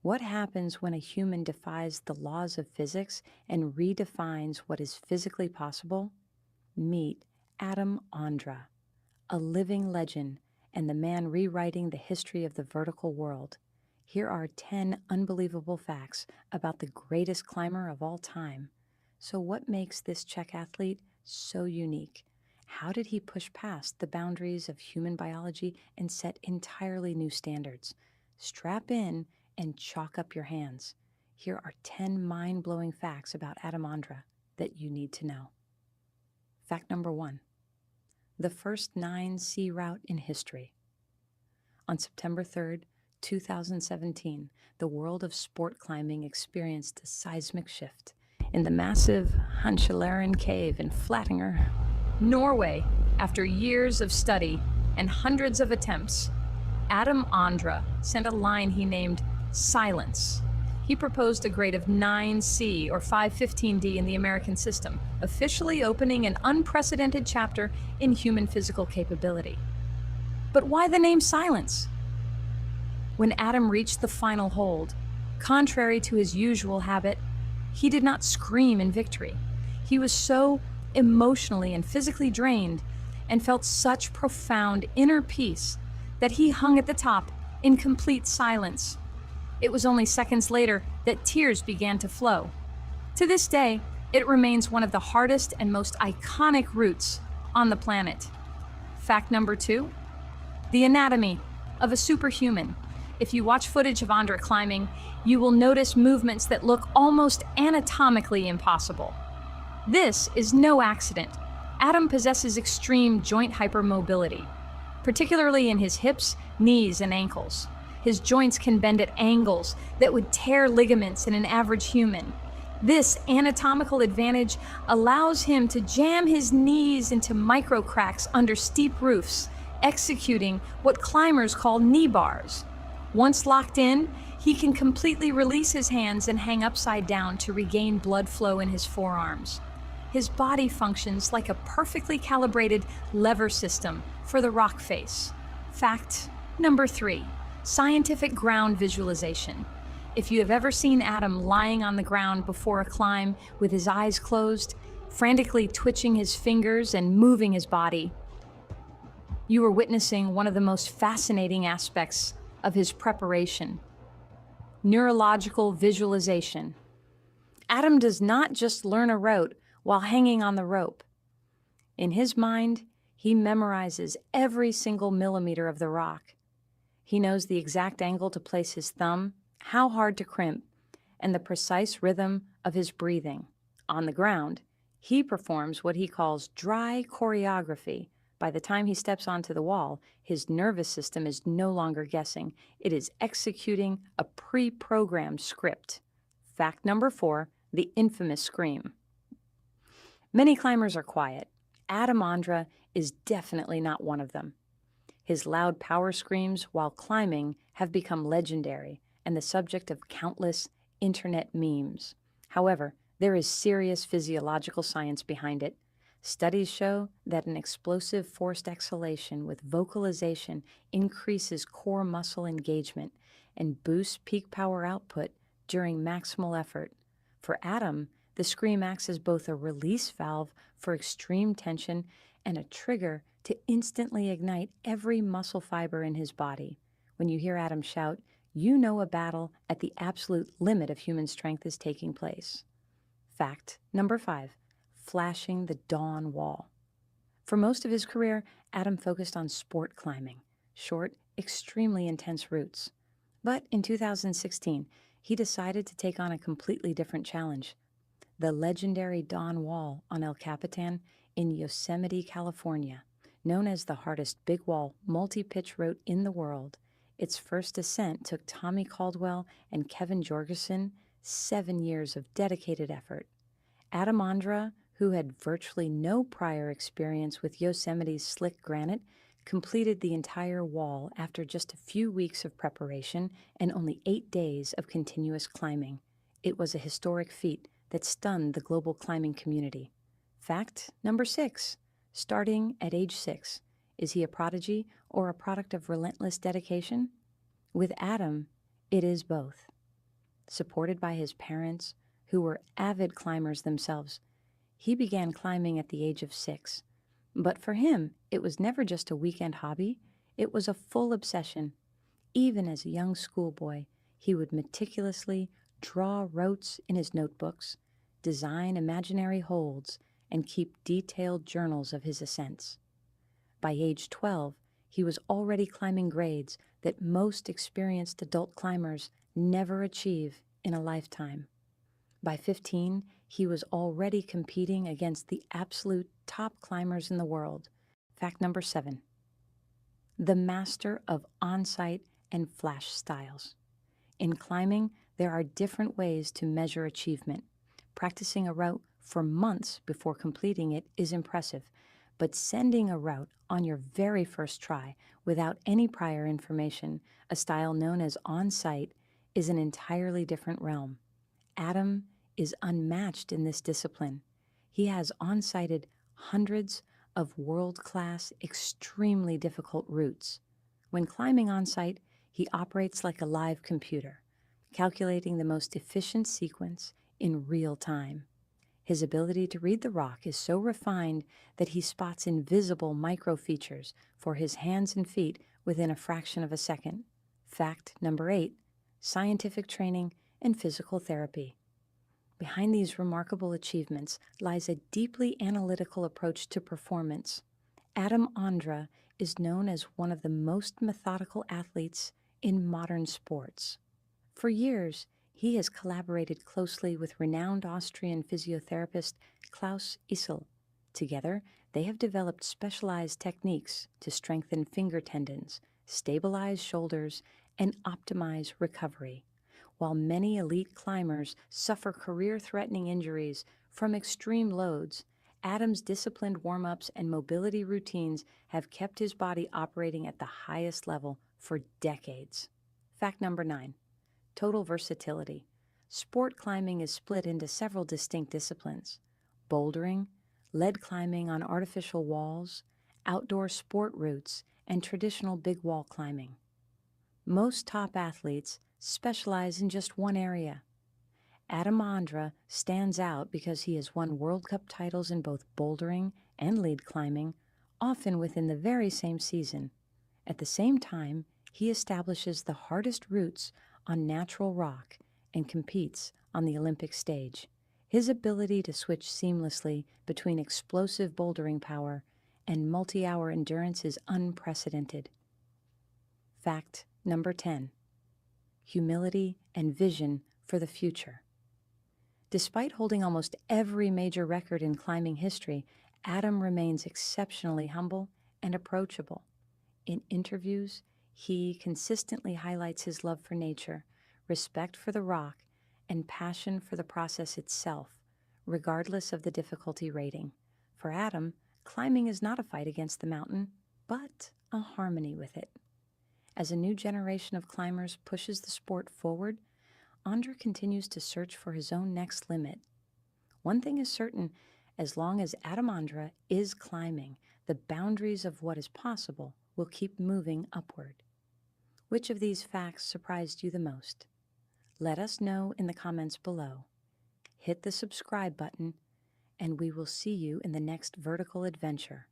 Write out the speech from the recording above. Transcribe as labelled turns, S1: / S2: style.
S1: What happens when a human defies the laws of physics and redefines what is physically possible? Meet Adam Ondra, a living legend and the man rewriting the history of the vertical world. Here are 10 unbelievable facts about the greatest climber of all time. So, what makes this Czech athlete so unique? How did he push past the boundaries of human biology and set entirely new standards? Strap in and chalk up your hands. Here are 10 mind blowing facts about Adam Ondra that you need to know. Fact number 1: the first 9C route in history. On September 3rd, 2017, the world of sport climbing experienced a seismic shift. In the massive Hanskjelleren cave in Flatinger, Norway, after years of study and hundreds of attempts, Adam Ondra sent a line he named Silence. He proposed a grade of 9C or 515D in the American system, officially opening an unprecedented chapter in human physical capability. But why the name Silence? When Adam reached the final hold, contrary to his usual habit, he did not scream in victory. He was so emotionally and physically drained and felt such profound inner peace that he hung at the top in complete silence. It was only seconds later that tears began to flow. To this day, it remains one of the hardest and most iconic routes on the planet. Fact number 2: the anatomy of a superhuman. If you watch footage of Ondra climbing, you will notice movements that look almost anatomically impossible. This is no accident. Adam possesses extreme joint hypermobility, particularly in his hips, knees, and ankles. His joints can bend at angles that would tear ligaments in an average human. This anatomical advantage allows him to jam his knees into micro cracks under steep roofs, executing what climbers call knee bars. Once locked in, he can completely release his hands and hang upside down to regain blood flow in his forearms. His body functions like a perfectly calibrated lever system for the rock face. Fact number 3: scientific ground visualization. If you have ever seen Adam lying on the ground before a climb with his eyes closed, frantically twitching his fingers and moving his body, you are witnessing one of the most fascinating aspects of his preparation: neurological visualization. Adam does not just learn a route while hanging on the rope. In his mind, he memorizes every single millimeter of the rock. He knows the exact angle to place his thumb, how hard to crimp, and the precise rhythm of his breathing. On the ground, he performs what he calls dry choreography. By the time he steps onto the wall, his nervous system is no longer guessing. It is executing a pre-programmed script. Fact number 4: the infamous scream. Many climbers are quiet. Adam Ondra is definitely not one of them. His loud power screams while climbing have become legendary and the subject of countless internet memes. However, there is serious physiological science behind it. Studies show that an explosive forced exhalation with vocalization increases core muscle engagement and boosts peak power output during maximal effort. For Adam, the scream acts as both a release valve for extreme tension and a trigger to instantly ignite every muscle fiber in his body. When you hear Adam shout, you know a battle at the absolute limit of human strength is taking place. Fact number 5: flashing the dawn wall. For most of his career, Adam focused on sport climbing, short, extremely intense routes. But in 2016, he decided to take on a completely different challenge: the legendary Dawn Wall on El Capitan in Yosemite, California. Known as the hardest big wall multi-pitch route in the world, its first ascent took Tommy Caldwell and Kevin Jorgensen 7 years of dedicated effort. Adam Ondra, who had virtually no prior experience with Yosemite's slick granite, completed the entire wall after just a few weeks of preparation and only 8 days of continuous climbing. It was a historic feat that stunned the global climbing community. Fact number 6: starting at age 6. Is he a prodigy or a product of relentless dedication? With Adam, it is both. Supported by his parents, who were avid climbers themselves, he began climbing at the age of 6. But for him, it was never just a weekend hobby, it was a full obsession. Even as a young schoolboy, he would meticulously draw routes in his notebooks, design imaginary holds, and keep detailed journals of his ascents. By age 12, he was already climbing grades that most experienced adult climbers never achieve in a lifetime. By 15, he was already competing against the absolute top climbers in the world. Fact number 7. The master of on-site and flash styles. In climbing, there are different ways to measure achievement. Practicing a route for months before completing it is impressive, but sending a route on your very first try without any prior information, a style known as on-site, is an entirely different realm. Adam is unmatched in this discipline. He has on-sited hundreds of world-class, extremely difficult routes. When climbing on-site, he operates like a live computer, calculating the most efficient sequence in real time. His ability to read the rock is so refined that he spots invisible micro-features for his hands and feet within a fraction of a second. Fact number 8, scientific training and physical therapy. Behind these remarkable achievements lies a deeply analytical approach to performance. Adam Ondra is known as one of the most methodical athletes in modern sports. For years, he has collaborated closely with renowned Austrian physiotherapist Klaus Issel. Together, they have developed specialized techniques to strengthen finger tendons, stabilize shoulders, and optimize recovery. While many elite climbers suffer career-threatening injuries from extreme loads, Adam's disciplined warm-ups and mobility routines have kept his body operating at the highest level for decades. Fact number 9, total versatility. Sport climbing is split into several distinct disciplines: bouldering, lead climbing on artificial walls, outdoor sport routes, and traditional big wall climbing. Most top athletes specialize in just one area. Adam Ondra stands out because he has won World Cup titles in both bouldering and lead climbing, often within the very same season. At the same time, he establishes the hardest routes on natural rock and competes on the Olympic stage. His ability to switch seamlessly between explosive bouldering power and multi-hour endurance is unprecedented. Fact number 10. Humility and vision for the future. Despite holding almost every major record in climbing history, Adam remains exceptionally humble and approachable. In interviews, he consistently highlights his love for nature, respect for the rock, and passion for the process itself, regardless of the difficulty rating. For Adam, climbing is not a fight against the mountain, but a harmony with it. As a new generation of climbers pushes the sport forward, Ondra continues to search for his own next limit. One thing is certain: as long as Adam Ondra is climbing, the boundaries of what is possible will keep moving upward. Which of these facts surprised you the most? Let us know in the comments below. Hit the subscribe button, and we will see you in the next vertical adventure.